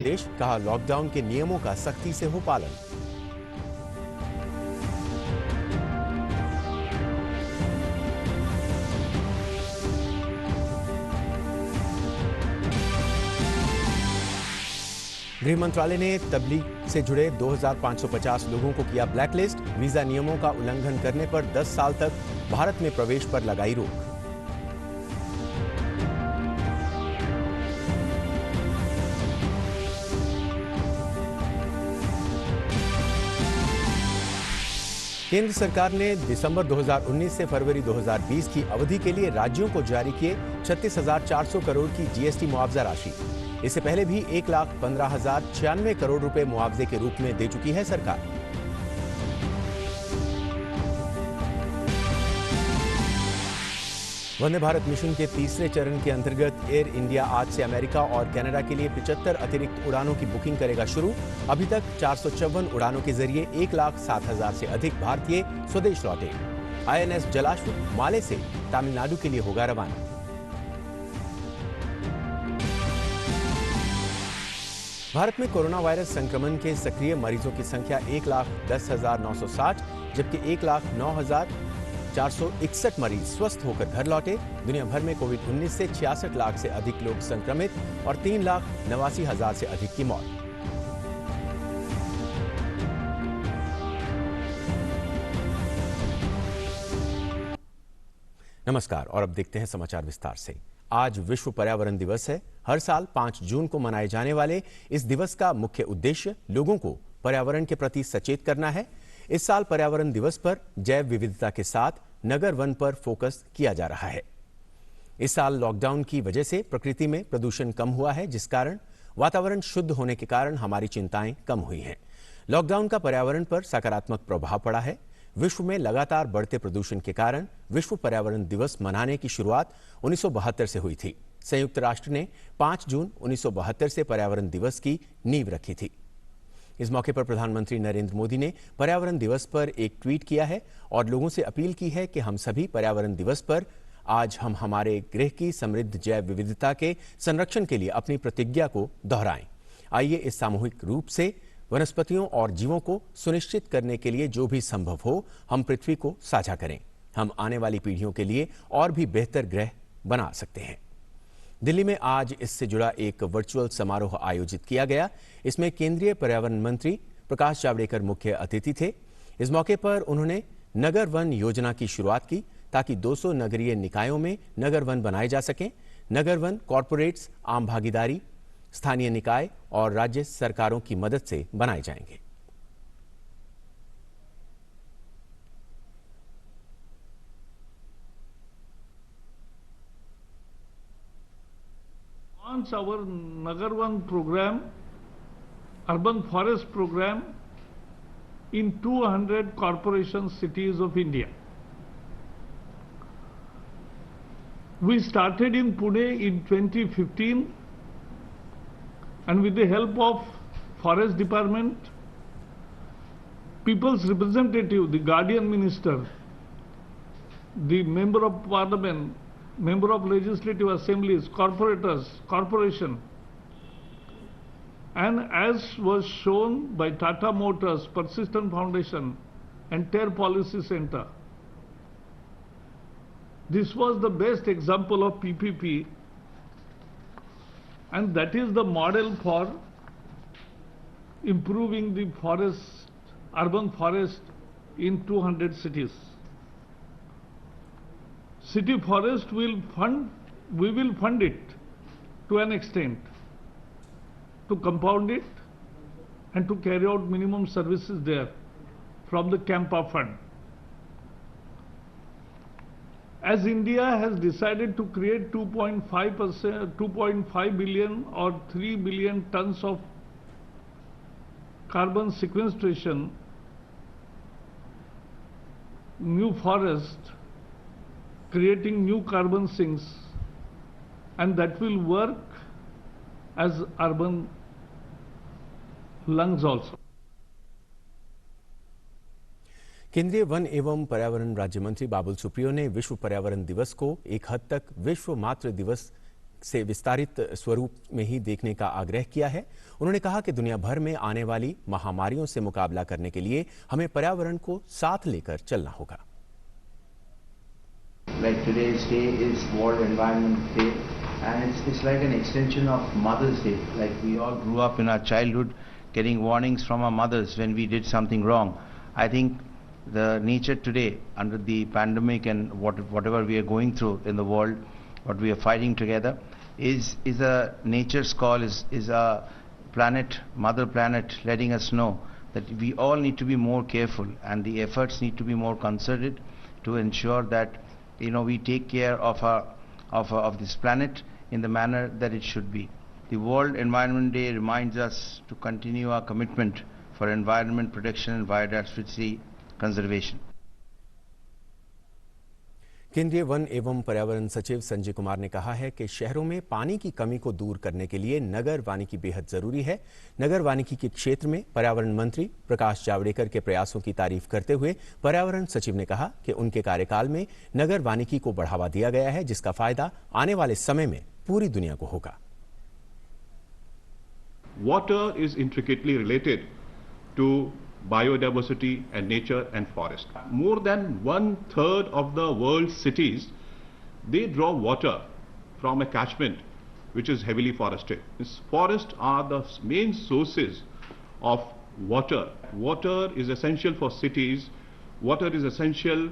देश कहा लॉकडाउन के नियमों का सख्ती से हो पालन। गृह मंत्रालय ने तबलीग से जुड़े 2550 लोगों को किया ब्लैकलिस्ट। वीजा नियमों का उल्लंघन करने पर 10 साल तक भारत में प्रवेश पर लगाई रोक। केंद्र सरकार ने दिसंबर 2019 से फरवरी 2020 की अवधि के लिए राज्यों को जारी किए 36,400 करोड़ की जीएसटी मुआवजा राशि। इससे पहले भी 1,15,096 करोड़ रुपए मुआवजे के रूप में दे चुकी है सरकार। वंदे भारत मिशन के तीसरे चरण के अंतर्गत एयर इंडिया आज से अमेरिका और कनाडा के लिए 75 अतिरिक्त उड़ानों की बुकिंग करेगा शुरू। अभी तक 454 उड़ानों के जरिए 1,07,000 से अधिक भारतीय स्वदेश लौटे। आईएनएस जलाश्व माले से तमिलनाडु के लिए होगा रवाना। भारत में कोरोना वायरस संक्रमण के सक्रिय मरीजों की संख्या 1,10,960, जबकि 1,09,461 मरीज स्वस्थ होकर घर लौटे। दुनिया भर में कोविड-19 से 66 लाख से अधिक लोग संक्रमित और 3,89,000 से अधिक की मौत। नमस्कार और अब देखते हैं समाचार विस्तार से। आज विश्व पर्यावरण दिवस है। हर साल 5 जून को मनाए जाने वाले इस दिवस का मुख्य उद्देश्य लोगों को पर्यावरण के प्रति सचेत करना है। इस साल पर्यावरण दिवस पर जैव विविधता के साथ नगर वन पर फोकस किया जा रहा है। इस साल लॉकडाउन की वजह से प्रकृति में प्रदूषण कम हुआ है, जिस कारण वातावरण शुद्ध होने के कारण हमारी चिंताएं कम हुई हैं। लॉकडाउन का पर्यावरण पर सकारात्मक प्रभाव पड़ा है। विश्व में लगातार बढ़ते प्रदूषण के कारण विश्व पर्यावरण दिवस मनाने की शुरुआत 1972 से हुई थी। संयुक्त राष्ट्र ने 5 जून 1972 से पर्यावरण दिवस की नींव रखी थी। इस मौके पर प्रधानमंत्री नरेंद्र मोदी ने पर्यावरण दिवस पर एक ट्वीट किया है और लोगों से अपील की है कि हम सभी पर्यावरण दिवस पर आज हम हमारे ग्रह की समृद्ध जैव विविधता के संरक्षण के लिए अपनी प्रतिज्ञा को दोहराएं। आइए इस सामूहिक रूप से वनस्पतियों और जीवों को सुनिश्चित करने के लिए जो भी संभव हो हम पृथ्वी को साझा करें। हम आने वाली पीढ़ियों के लिए और भी बेहतर ग्रह बना सकते हैं। दिल्ली में आज इससे जुड़ा एक वर्चुअल समारोह आयोजित किया गया। इसमें केंद्रीय पर्यावरण मंत्री प्रकाश जावड़ेकर मुख्य अतिथि थे। इस मौके पर उन्होंने नगर वन योजना की शुरुआत की ताकि 200 नगरीय निकायों में नगर वन बनाए जा सकें। नगर वन कॉरपोरेट्स, आम भागीदारी, स्थानीय निकाय और राज्य सरकारों की मदद से बनाए जाएंगे। Launch our Nagar One program, urban forest program in 200 corporation cities of India. We started in Pune in 2015 and with the help of Forest Department, People's Representative, the Guardian Minister, the Member of Parliament, Member of Legislative Assemblies, corporation, and as was shown by Tata Motors, Persistent Foundation and TER Policy Center. This was the best example of PPP, and that is the model for improving the forest, urban forest in 200 cities. City forest we will fund it to an extent, to compound it and to carry out minimum services there from the Campa fund. As India has decided to create 2.5 billion or 3 billion tons of carbon sequestration, new forest, creating new carbon sinks, and that will work as urban lungs also. केंद्रीय one एवं पर्यावरण राज्य मंत्री बाबुल सुप्रियो ने विश्व पर्यावरण दिवस को एक हद तक विश्व मातृ दिवस से विस्तारित स्वरूप में ही देखने का आग्रह किया है। उन्होंने कहा कि दुनिया भर में आने वाली महामारियों से मुकाबला करने के लिए हमें पर्यावरण को साथ लेकर चलना होगा। Like today's day is World Environment Day, and it's like an extension of Mother's Day. Like we all grew up in our childhood getting warnings from our mothers when we did something wrong. I think the nature today, under the pandemic and whatever we are going through in the world, what we are fighting together, is a nature's call, is a planet, Mother Planet, letting us know that we all need to be more careful, and the efforts need to be more concerted to ensure that we take care of this planet in the manner that it should be. The World Environment Day reminds us to continue our commitment for environment protection and biodiversity conservation. केंद्रीय one एवं पर्यावरण सचिव संजय कुमार ने कहा है कि शहरों में पानी की कमी को दूर करने के लिए नगर वानिकी बेहद जरूरी है। नगर वानिकी के क्षेत्र में पर्यावरण मंत्री प्रकाश जावड़ेकर के प्रयासों की तारीफ करते हुए पर्यावरण सचिव ने कहा कि उनके कार्यकाल में नगर वानिकी को बढ़ावा दिया गया है, जिसका फायदा आने वाले समय में पूरी दुनिया को होगा। Water is intricately related to biodiversity and nature and forest. More than 1/3 of the world's cities, they draw water from a catchment which is heavily forested. These forests are the main sources of water. Water is essential for cities, water is essential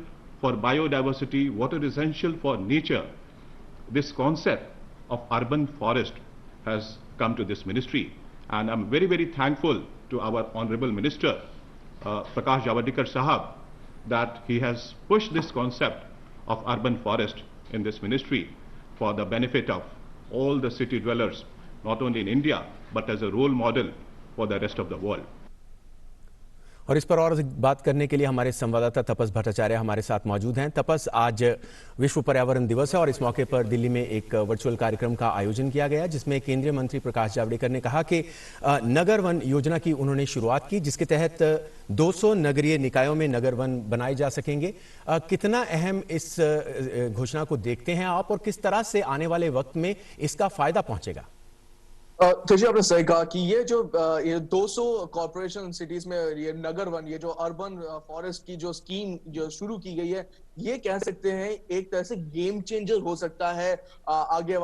for biodiversity, water is essential for nature. This concept of urban forest has come to this ministry, and I'm very, very thankful to our Honorable Minister, Prakash Javadekar Sahab, that he has pushed this concept of urban forest in this ministry for the benefit of all the city dwellers, not only in India, but as a role model for the rest of the world. और इस पर और बात करने के लिए हमारे संवाददाता तपस भट्टाचार्य हमारे साथ मौजूद हैं। तपस, आज विश्व पर्यावरण दिवस है और इस मौके पर दिल्ली में एक वर्चुअल कार्यक्रम का आयोजन किया गया, जिसमें केंद्रीय मंत्री प्रकाश जावड़ेकर ने कहा कि नगर वन योजना की उन्होंने शुरुआत की, जिसके तहत 200 नगरीय निकायों में नगर वन बनाए जा सकेंगे। कितना अहम इस घोषणा को देखते हैं आप, और किस तरह से आने वाले वक्त में इसका फायदा पहुंचेगा? तो जी आपने सही कहा कि ये जो ये 200 कॉर्पोरेशन सिटीज में ये नगर वन, ये जो अर्बन फॉरेस्ट की जो स्कीम जो शुरू की गई है, ये कह सकते हैं एक तरह से गेम चेंजर हो सकता है आगे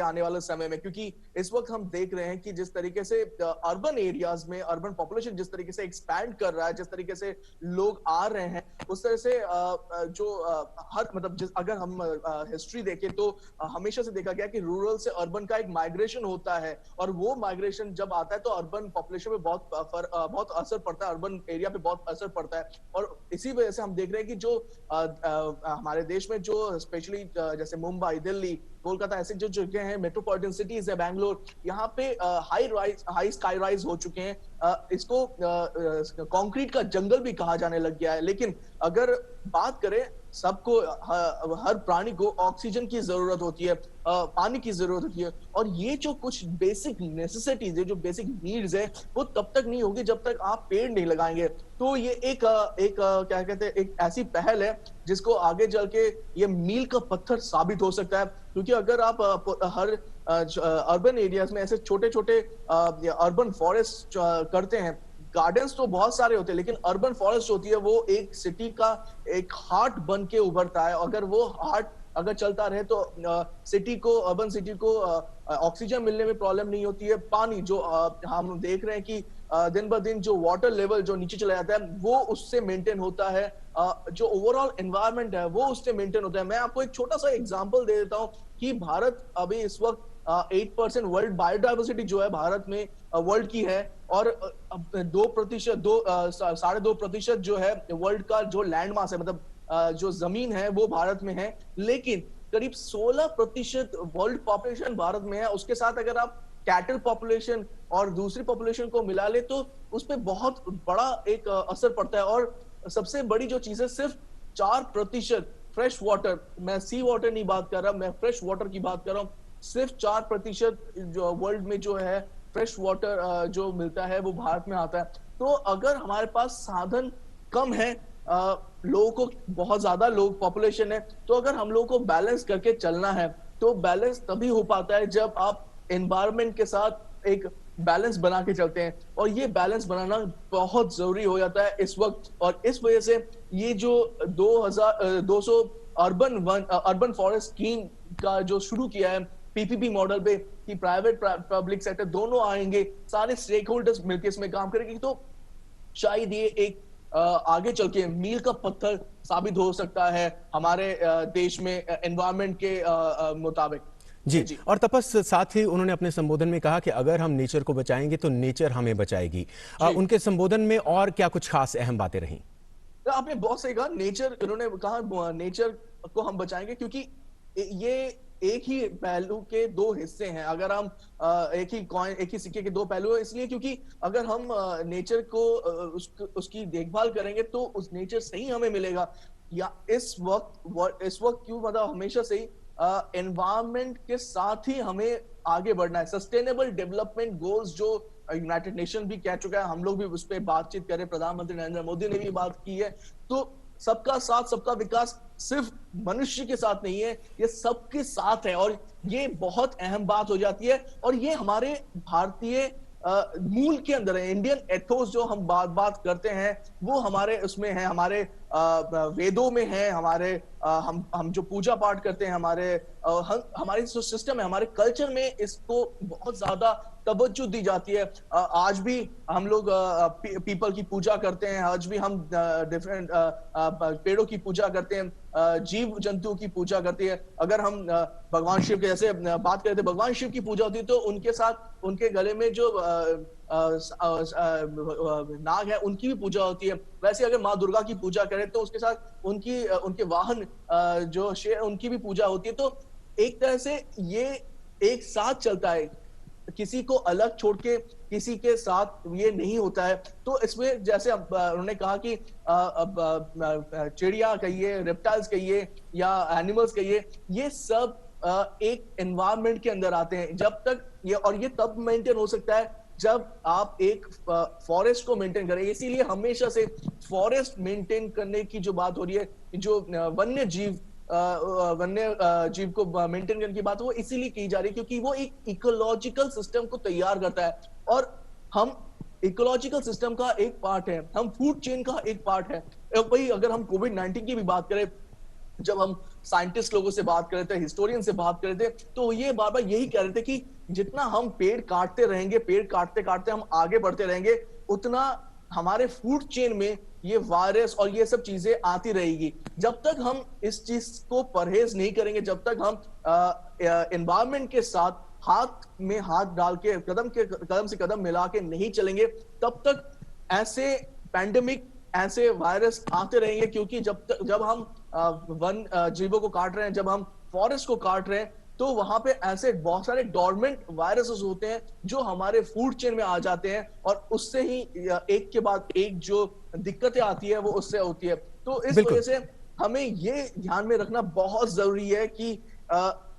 आने वाले समय में, क्योंकि इस वक्त हम देख रहे हैं कि जिस तरीके से अर्बन एरियाज में अर्बन पॉपुलेशन जिस तरीके से एक्सपैंड कर रहा है, जिस तरीके से लोग आ रहे हैं, उस तरह से जो हर मतलब अगर हम हिस्ट्री देखें तो हमेशा से देखा गया कि रूरल से अर्बन का एक माइग्रेशन होता है, और वो माइग्रेशन जब आता है तो अर्बन पॉपुलेशन पे बहुत असर पड़ता है, अर्बन एरिया पे बहुत असर पड़ता है। और इसी वजह से हम देख रहे हैं कि जो हमारे देश में जो स्पेशली जैसे मुंबई, दिल्ली, कोलकाता ऐसे जो जगह हैं, मेट्रोपॉलिटन सिटीज है, बैंगलोर, यहाँ पे हाई स्काई राइज हो चुके हैं। इसको कंक्रीट का जंगल भी कहा जाने लग गया है। लेकिन अगर बात करें, सबको हर प्राणी को ऑक्सीजन की जरूरत होती है, पानी की जरूरत होती है, और ये जो कुछ बेसिक नेसेसिटीज है, जो बेसिक नीड्स है, वो तब तक नहीं होगी जब तक आप पेड़ नहीं लगाएंगे। तो ये एक क्या कहते हैं, एक ऐसी पहल है जिसको आगे चल के ये मील का पत्थर साबित हो सकता है, क्योंकि अगर आप हर अर्बन एरियाज में ऐसे छोटे छोटे अर्बन फॉरेस्ट करते हैं, गार्डन्स तो बहुत सारे होते हैं, लेकिन अर्बन फॉरेस्ट होती है वो एक सिटी का एक हार्ट बन के उभरता है। अगर वो हार्ट अगर चलता रहे तो अर्बन सिटी को ऑक्सीजन मिलने में प्रॉब्लम नहीं होती है। पानी जो हम देख रहे हैं कि दिन ब दिन जो वाटर लेवल जो नीचे चला जाता है, वो उससे मेंटेन होता है, जो ओवरऑल एनवायरनमेंट है वो उससे मेंटेन होता है। मैं आपको एक छोटा सा एग्जांपल दे देता हूं कि भारत अभी इस वक्त 8% वर्ल्ड बायोडाइवर्सिटी जो है भारत में वर्ल्ड की है, और 2.5% जो है वर्ल्ड का जो लैंड मास है, मतलब जो जमीन है वो भारत में है, लेकिन करीब 16% वर्ल्ड पॉपुलेशन भारत में है। उसके साथ अगर आप कैटल पॉपुलेशन और दूसरी पॉपुलेशन को मिला ले तो उस पर बहुत बड़ा एक असर पड़ता है। और सबसे बड़ी जो चीज है, सिर्फ 4% फ्रेश वाटर, मैं सी वाटर नहीं बात कर रहा, मैं फ्रेश वाटर की बात कर रहा हूँ, सिर्फ 4% जो वर्ल्ड में जो है फ्रेश वाटर जो मिलता है वो भारत में आता है। तो अगर हमारे पास साधन कम है, लोगों को बहुत ज्यादा लोग पॉपुलेशन है, तो अगर हम लोगों को बैलेंस करके चलना है तो बैलेंस तभी हो पाता है जब आप एनवायरनमेंट के साथ एक बैलेंस बना के चलते हैं, और ये बैलेंस बनाना बहुत जरूरी हो जाता है इस वक्त। और इस वजह से ये जो 200 अर्बन फॉरेस्ट स्कीम का जो शुरू किया है पीपीपी मॉडल पे, कि प्राइवेट पब्लिक सेक्टर दोनों आएंगे, सारे स्टेक होल्डर्स मिलकर इसमें काम करेंगे, तो शायद ये एक आगे चल के मील का पत्थर साबित हो सकता है हमारे देश में एनवायरनमेंट के मुताबिक। जी। और तपस साथ ही उन्होंने अपने संबोधन में कहा कि अगर हम नेचर को बचाएंगे तो नेचर हमें बचाएगी। उनके संबोधन में और क्या कुछ खास अहम बातें रहीं? आपने बहुत सही कहा, नेचर, उन्होंने कहा नेचर को हम बचाएंगे, क्योंकि ये एक ही पहलू के दो हिस्से हैं। अगर हम एक ही सिक्के के दो पहलू है, इसलिए क्योंकि अगर हम नेचर को उसकी देखभाल करेंगे तो उस नेचर से ही हमें मिलेगा। या इस वक्त क्यों, मतलब हमेशा से ही एनवायरनमेंट के साथ ही हमें आगे बढ़ना है। सस्टेनेबल डेवलपमेंट गोल्स जो यूनाइटेड नेशन भी कह चुका है, हम लोग भी उस पर बातचीत करें, प्रधानमंत्री नरेंद्र मोदी ने भी बात की है, तो सबका साथ सबका विकास सिर्फ मनुष्य के साथ नहीं है, ये सबके साथ है। और ये बहुत अहम बात हो जाती है, और ये हमारे भारतीय मूल के अंदर है। इंडियन एथोस जो हम बात करते हैं वो हमारे उसमें है, हमारे वेदों में है, हमारे हम जो पूजा पाठ करते हैं, हमारे जो सिस्टम है, हमारे कल्चर में इसको बहुत ज्यादा तवज्जो दी जाती है। आज भी हम लोग पीपल की पूजा करते हैं, आज भी हम डिफरेंट पेड़ों की पूजा करते हैं, जीव जंतुओं की पूजा करते हैं। अगर हम भगवान शिव के जैसे बात करते हैं, भगवान शिव की पूजा होती है तो उनके साथ उनके गले में जो नाग है उनकी भी पूजा होती है। वैसे अगर माँ दुर्गा की पूजा करें तो उसके साथ उनके वाहन जो शेर, उनकी भी पूजा होती है। तो एक तरह से ये एक साथ चलता है, किसी को अलग छोड़ के किसी के साथ ये नहीं होता है। तो इसमें जैसे उन्होंने कहा कि चिड़िया कहिए, रेप्टाइल्स कहिए या एनिमल्स कहिए, ये सब एक एनवायरनमेंट के अंदर आते हैं। जब तक ये तब मेंटेन हो सकता है जब आप एक फॉरेस्ट को मेंटेन करें। इसीलिए हमेशा से फॉरेस्ट मेंटेन करने की जो बात हो रही है, जो वन्य जीव को मेंटेन करने की बात वो इसीलिए की जा रही है क्योंकि वो एक इकोलॉजिकल सिस्टम को तैयार करता है, और हम इकोलॉजिकल सिस्टम का एक पार्ट है, हम फूड चेन का एक पार्ट है। वही अगर हम कोविड-19 की भी बात करें, जब हम साइंटिस्ट लोगों से बात कर रहे थे, हिस्टोरियन से बात कर रहे थे, तो ये बार बार यही कह रहे थे कि जितना हम पेड़ काटते रहेंगे, पेड़ काटते काटते हम आगे बढ़ते रहेंगे, उतना हमारे फूड चेन में ये वायरस और ये सब चीजें आती रहेगी। जब तक हम इस चीज को परहेज नहीं करेंगे, जब तक हम एनवायरनमेंट के साथ हाथ में हाथ डाल के कदम से कदम मिला के नहीं चलेंगे, तब तक ऐसे पैंडेमिक, ऐसे वायरस आते रहेंगे। क्योंकि जब हम वन जीवों को काट रहे हैं, जब हम फॉरेस्ट को काट रहे हैं, तो वहां पे ऐसे बहुत सारे डॉर्मेंट वायरसेस होते हैं जो हमारे फूड चेन में आ जाते हैं, और उससे ही एक के बाद एक जो दिक्कतें आती है वो उससे होती है। तो इस वजह से हमें ये ध्यान में रखना बहुत जरूरी है कि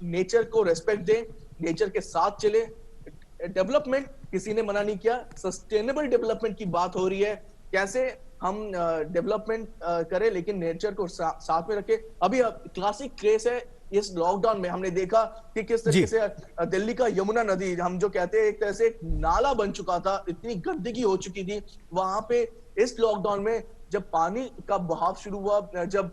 नेचर को रेस्पेक्ट दें, नेचर के साथ चले। डेवलपमेंट किसी ने मना नहीं किया, सस्टेनेबल डेवलपमेंट की बात हो रही है, कैसे हम डेवलपमेंट करें लेकिन नेचर को साथ में रखें। अभी क्लासिक केस है, इस लॉकडाउन में हमने देखा कि किस तरीके से दिल्ली का यमुना नदी, हम जो कहते हैं एक तरह से एक नाला बन चुका था, इतनी गंदगी हो चुकी थी वहां पे। इस लॉकडाउन में जब पानी का बहाव शुरू हुआ, जब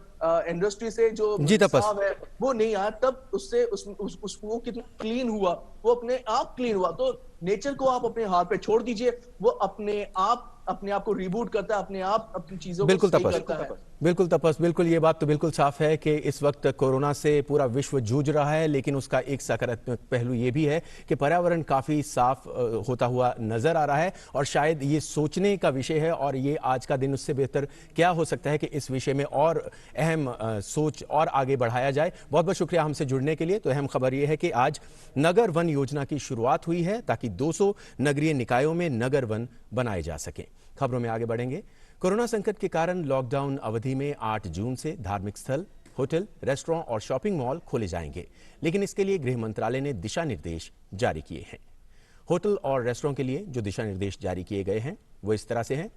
इंडस्ट्री से जो रिसाव है वो नहीं आया, तब उससे वो कितना क्लीन हुआ, वो अपने आप क्लीन हुआ। तो नेचर को आप अपने हाथ पे छोड़ दीजिए, वो अपने आप को रिबूट करता है, अपने आप अपनी चीजों को सही करता है। बिल्कुल तपस, बिल्कुल ये बात तो बिल्कुल साफ है कि इस वक्त कोरोना से पूरा विश्व जूझ रहा है, लेकिन उसका एक सकारात्मक पहलू ये भी है कि पर्यावरण काफी साफ होता हुआ नजर आ रहा है, और शायद ये सोचने का विषय है, और ये आज का दिन उससे बेहतर क्या हो सकता है कि इस विषय में और अहम सोच और आगे बढ़ाया जाए। बहुत बहुत शुक्रिया हमसे जुड़ने के लिए। तो अहम खबर यह है कि आज नगर वन योजना की शुरुआत हुई है ताकि 200 नगरीय निकायों में नगर वन बनाए जा सके। खबरों में आगे बढ़ेंगे। कोरोना संकट के कारण लॉकडाउन अवधि में 8 जून से धार्मिक स्थल, होटल, रेस्टोरेंट और शॉपिंग मॉल खोले जाएंगे, लेकिन इसके लिए गृह मंत्रालय ने दिशा निर्देश जारी किए हैं। होटल और रेस्टोरेंट के लिए जो दिशा निर्देश जारी किए गए हैं वो इस तरह से हैं।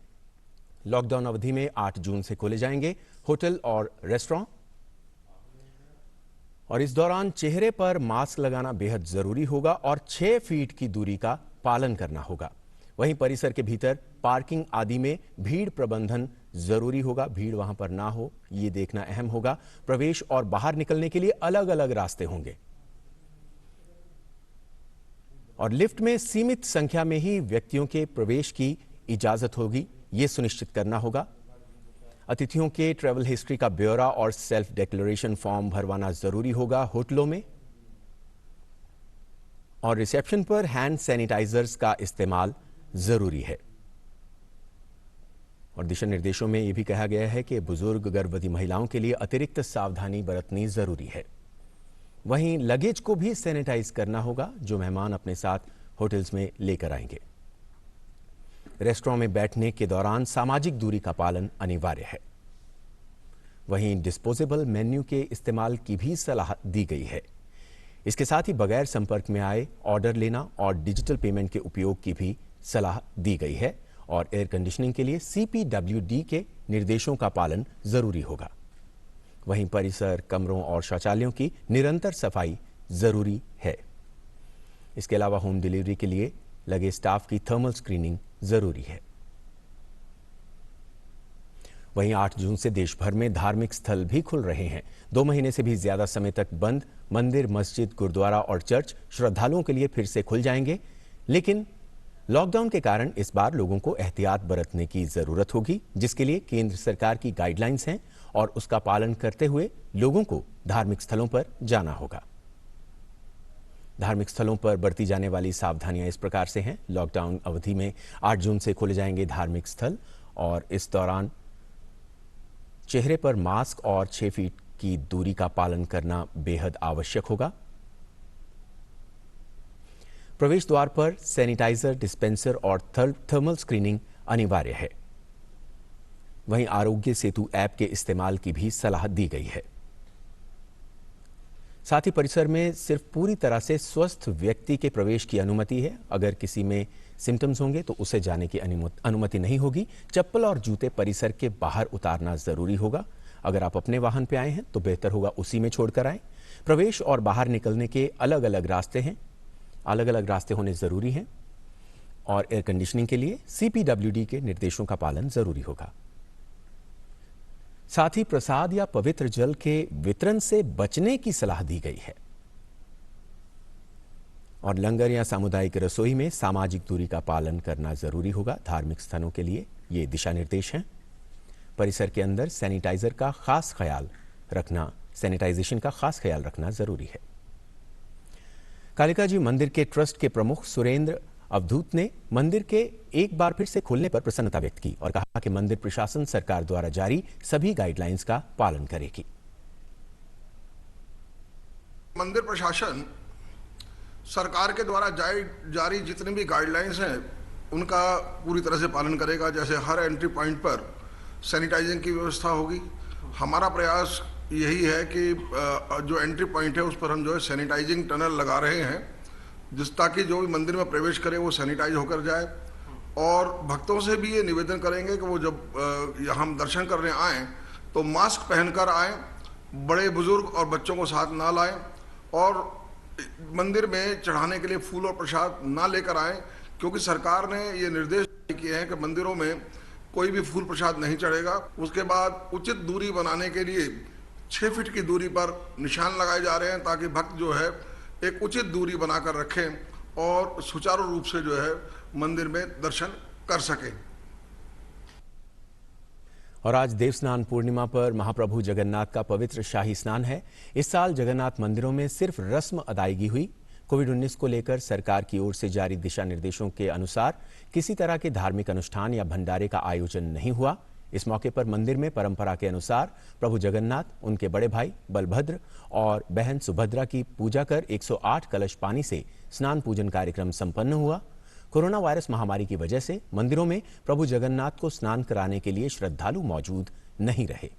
लॉकडाउन अवधि में 8 जून से खोले जाएंगे होटल और रेस्टोरेंट। और इस दौरान चेहरे पर मास्क लगाना बेहद जरूरी होगा और 6 फीट की दूरी का पालन करना होगा। वहीं परिसर के भीतर पार्किंग आदि में भीड़ प्रबंधन जरूरी होगा, भीड़ वहां पर ना हो ये देखना अहम होगा। प्रवेश और बाहर निकलने के लिए अलग अलग रास्ते होंगे और लिफ्ट में सीमित संख्या में ही व्यक्तियों के प्रवेश की इजाजत होगी, ये सुनिश्चित करना होगा। अतिथियों के ट्रैवल हिस्ट्री का ब्यौरा और सेल्फ डिक्लेरेशन फॉर्म भरवाना जरूरी होगा होटलों में और रिसेप्शन पर हैंड सैनिटाइजर्स का इस्तेमाल जरूरी है। और दिशा निर्देशों में यह भी कहा गया है कि बुजुर्ग गर्भवती महिलाओं के लिए अतिरिक्त सावधानी बरतनी जरूरी है। वहीं लगेज को भी सैनिटाइज करना होगा जो मेहमान अपने साथ होटल्स में लेकर आएंगे। रेस्टोरेंट में बैठने के दौरान सामाजिक दूरी का पालन अनिवार्य है। वहीं डिस्पोजेबल मेन्यू के इस्तेमाल की भी सलाह दी गई है। इसके साथ ही बगैर संपर्क में आए ऑर्डर लेना और डिजिटल पेमेंट के उपयोग की भी सलाह दी गई है और एयर कंडीशनिंग के लिए CPWD के निर्देशों का पालन जरूरी होगा। वहीं परिसर, कमरों और शौचालयों की निरंतर सफाई जरूरी है। इसके अलावा होम डिलीवरी के लिए लगे स्टाफ की थर्मल स्क्रीनिंग जरूरी है। वहीं 8 जून से देश भर में धार्मिक स्थल भी खुल रहे हैं। 2 महीने से भी ज्यादा समय तक बंद मंदिर, मस्जिद, गुरुद्वारा और चर्च श्रद्धालुओं के लिए फिर से खुल जाएंगे, लेकिन लॉकडाउन के कारण इस बार लोगों को एहतियात बरतने की जरूरत होगी, जिसके लिए केंद्र सरकार की गाइडलाइंस हैं और उसका पालन करते हुए लोगों को धार्मिक स्थलों पर जाना होगा। धार्मिक स्थलों पर बरती जाने वाली सावधानियां इस प्रकार से हैं। लॉकडाउन अवधि में 8 जून से खोले जाएंगे धार्मिक स्थल और इस दौरान चेहरे पर मास्क और 6 फीट की दूरी का पालन करना बेहद आवश्यक होगा। प्रवेश द्वार पर सैनिटाइजर, डिस्पेंसर और थर्मल स्क्रीनिंग अनिवार्य है। वहीं आरोग्य सेतु ऐप के इस्तेमाल की भी सलाह दी गई है। साथ ही परिसर में सिर्फ पूरी तरह से स्वस्थ व्यक्ति के प्रवेश की अनुमति है। अगर किसी में सिम्टम्स होंगे तो उसे जाने की अनुमति नहीं होगी। चप्पल और जूते परिसर के बाहर उतारना जरूरी होगा। अगर आप अपने वाहन पे आए हैं तो बेहतर होगा उसी में छोड़कर आए। प्रवेश और बाहर निकलने के अलग अलग रास्ते हैं, अलग अलग रास्ते होने जरूरी हैं और एयर कंडीशनिंग के लिए CPWD के निर्देशों का पालन जरूरी होगा। साथ ही प्रसाद या पवित्र जल के वितरण से बचने की सलाह दी गई है और लंगर या सामुदायिक रसोई में सामाजिक दूरी का पालन करना जरूरी होगा। धार्मिक स्थानों के लिए ये दिशा निर्देश हैं। परिसर के अंदर सैनिटाइजेशन का खास ख्याल रखना जरूरी है। कालिका जी मंदिर के ट्रस्ट के प्रमुख सुरेंद्र अवधूत ने मंदिर के एक बार फिर से खोलने पर प्रसन्नता व्यक्त की और कहा कि मंदिर प्रशासन सरकार द्वारा जारी सभी गाइडलाइंस का पालन करेगी। मंदिर प्रशासन सरकार के द्वारा जारी जितनी भी गाइडलाइंस हैं उनका पूरी तरह से पालन करेगा। जैसे हर एंट्री पॉइंट पर सैनिटाइजिंग की व्यवस्था होगी। हमारा प्रयास यही है कि जो एंट्री पॉइंट है उस पर हम जो है सैनिटाइजिंग टनल लगा रहे हैं, ताकि जो भी मंदिर में प्रवेश करे वो सैनिटाइज होकर जाए। और भक्तों से भी ये निवेदन करेंगे कि वो जब यहाँ हम दर्शन करने आएँ तो मास्क पहनकर आएँ, बड़े बुजुर्ग और बच्चों को साथ ना लाएं और मंदिर में चढ़ाने के लिए फूल और प्रसाद ना लेकर आएँ, क्योंकि सरकार ने ये निर्देश किए हैं कि मंदिरों में कोई भी फूल प्रसाद नहीं चढ़ेगा। उसके बाद उचित दूरी बनाने के लिए 6 फीट की दूरी पर निशान लगाए जा रहे हैं, ताकि भक्त जो है एक उचित दूरी बनाकर रखें और सुचारू रूप से जो है मंदिर में दर्शन कर सकें। और आज देवस्नान पूर्णिमा पर महाप्रभु जगन्नाथ का पवित्र शाही स्नान है। इस साल जगन्नाथ मंदिरों में सिर्फ रस्म अदायगी हुई। कोविड-19 को लेकर सरकार की ओर से जारी दिशा निर्देशों के अनुसार किसी तरह के धार्मिक अनुष्ठान या भंडारे का आयोजन नहीं हुआ। इस मौके पर मंदिर में परंपरा के अनुसार प्रभु जगन्नाथ, उनके बड़े भाई बलभद्र और बहन सुभद्रा की पूजा कर 108 कलश पानी से स्नान पूजन कार्यक्रम संपन्न हुआ। कोरोना वायरस महामारी की वजह से मंदिरों में प्रभु जगन्नाथ को स्नान कराने के लिए श्रद्धालु मौजूद नहीं रहे।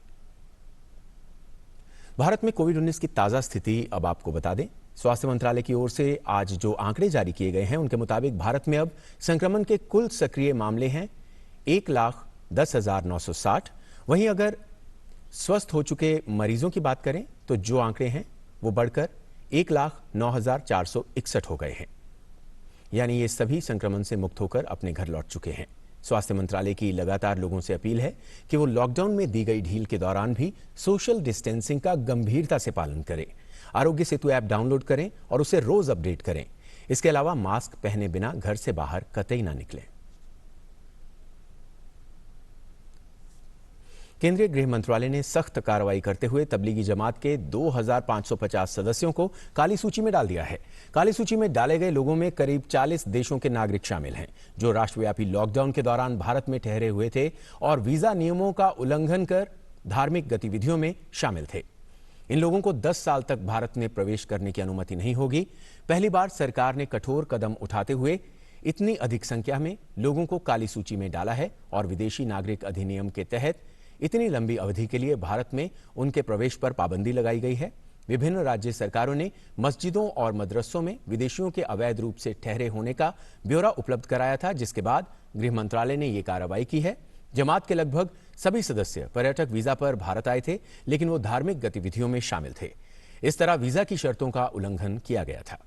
भारत में कोविड-19 की ताजा स्थिति अब आपको बता दें। स्वास्थ्य मंत्रालय की ओर से आज जो आंकड़े जारी किए गए हैं उनके मुताबिक भारत में अब संक्रमण के कुल सक्रिय मामले हैं 1,10,960। वहीं अगर स्वस्थ हो चुके मरीजों की बात करें तो जो आंकड़े हैं वो बढ़कर 1,09,461 हो गए हैं। यानी ये सभी संक्रमण से मुक्त होकर अपने घर लौट चुके हैं। स्वास्थ्य मंत्रालय की लगातार लोगों से अपील है कि वो लॉकडाउन में दी गई ढील के दौरान भी सोशल डिस्टेंसिंग का गंभीरता से पालन करें। आरोग्य सेतु ऐप डाउनलोड करें और उसे रोज अपडेट करें। इसके अलावा मास्क पहने बिना घर से बाहर कतई ना निकलें। केंद्रीय गृह मंत्रालय ने सख्त कार्रवाई करते हुए तबलीगी जमात के 2,550 सदस्यों को काली सूची में डाल दिया है। काली सूची में डाले गए लोगों में करीब 40 देशों के नागरिक शामिल हैं, जो राष्ट्रव्यापी लॉकडाउन के दौरान भारत में ठहरे हुए थे और वीजा नियमों का उल्लंघन कर धार्मिक गतिविधियों में शामिल थे। इन लोगों को 10 साल तक भारत में प्रवेश करने की अनुमति नहीं होगी। पहली बार सरकार ने कठोर कदम उठाते हुए इतनी अधिक संख्या में लोगों को काली सूची में डाला है और विदेशी नागरिक अधिनियम के तहत इतनी लंबी अवधि के लिए भारत में उनके प्रवेश पर पाबंदी लगाई गई है। विभिन्न राज्य सरकारों ने मस्जिदों और मदरसों में विदेशियों के अवैध रूप से ठहरे होने का ब्यौरा उपलब्ध कराया था, जिसके बाद गृह मंत्रालय ने यह कार्रवाई की है। जमात के लगभग सभी सदस्य पर्यटक वीजा पर भारत आए थे, लेकिन वो धार्मिक गतिविधियों में शामिल थे। इस तरह वीजा की शर्तों का उल्लंघन किया गया था।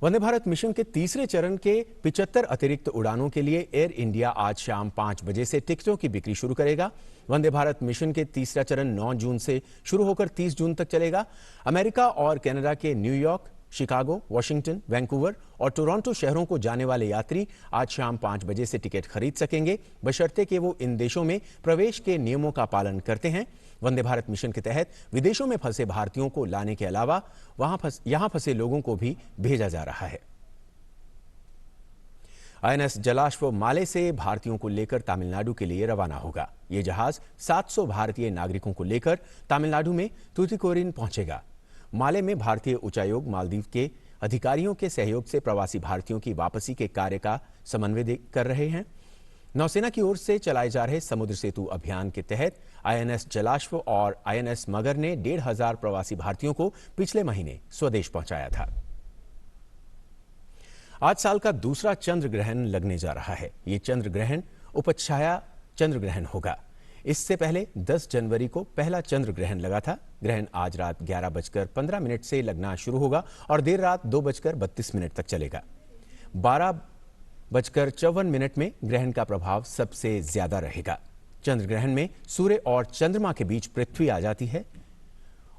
वंदे भारत मिशन के तीसरे चरण के 75 अतिरिक्त उड़ानों के लिए एयर इंडिया आज शाम 5 बजे से टिकटों की बिक्री शुरू करेगा। वंदे भारत मिशन के तीसरा चरण 9 जून से शुरू होकर 30 जून तक चलेगा। अमेरिका और कनाडा के न्यूयॉर्क, शिकागो, वॉशिंगटन, वैंकूवर और टोरंटो शहरों को जाने वाले यात्री आज शाम 5 बजे से टिकट खरीद सकेंगे, बशर्ते कि वो इन देशों में प्रवेश के नियमों का पालन करते हैं। वंदे भारत मिशन के तहत विदेशों में फंसे भारतीयों को लाने के अलावा यहां फंसे लोगों को भी भेजा जा रहा है। आईएनएस जलाश्व माले से भारतीयों को लेकर तमिलनाडु के लिए रवाना होगा। ये जहाज 700 भारतीय नागरिकों को लेकर तमिलनाडु में तूतीकोरिन पहुंचेगा। माले में भारतीय उच्चायोग मालदीव के अधिकारियों के सहयोग से प्रवासी भारतीयों की वापसी के कार्य का समन्वय कर रहे हैं। नौसेना की ओर से चलाए जा रहे समुद्र सेतु अभियान के तहत आईएनएस जलाश्व और आईएनएस मगर ने 1,500 प्रवासी भारतीयों को पिछले महीने स्वदेश पहुंचाया था। आज साल का दूसरा चंद्र ग्रहण लगने जा रहा है। ये चंद्र ग्रहण उपछाया चंद्र ग्रहण होगा। इससे पहले 10 जनवरी को पहला चंद्र ग्रहण लगा था। ग्रहण आज रात 11:15 से लगना शुरू होगा और देर रात 2:32 तक चलेगा। 12:54 में ग्रहण का प्रभाव सबसे ज्यादा रहेगा। चंद्र ग्रहण में सूर्य और चंद्रमा के बीच पृथ्वी आ जाती है।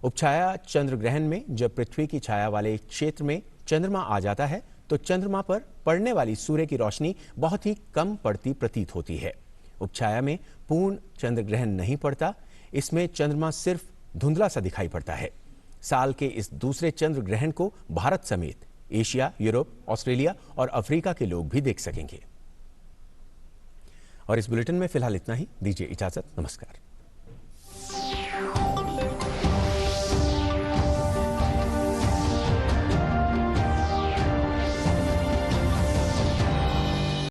उपछाया चंद्र ग्रहण में जब पृथ्वी की छाया वाले क्षेत्र में चंद्रमा आ जाता है तो चंद्रमा पर पड़ने वाली सूर्य की रोशनी बहुत ही कम पड़ती प्रतीत होती है। उपछाया में पूर्ण चंद्र ग्रहण नहीं पड़ता, इसमें चंद्रमा सिर्फ धुंधला सा दिखाई पड़ता है। साल के इस दूसरे चंद्र ग्रहण को भारत समेत एशिया, यूरोप, ऑस्ट्रेलिया और अफ्रीका के लोग भी देख सकेंगे। और इस बुलेटिन में फिलहाल इतना ही। दीजिए इजाजत। नमस्कार।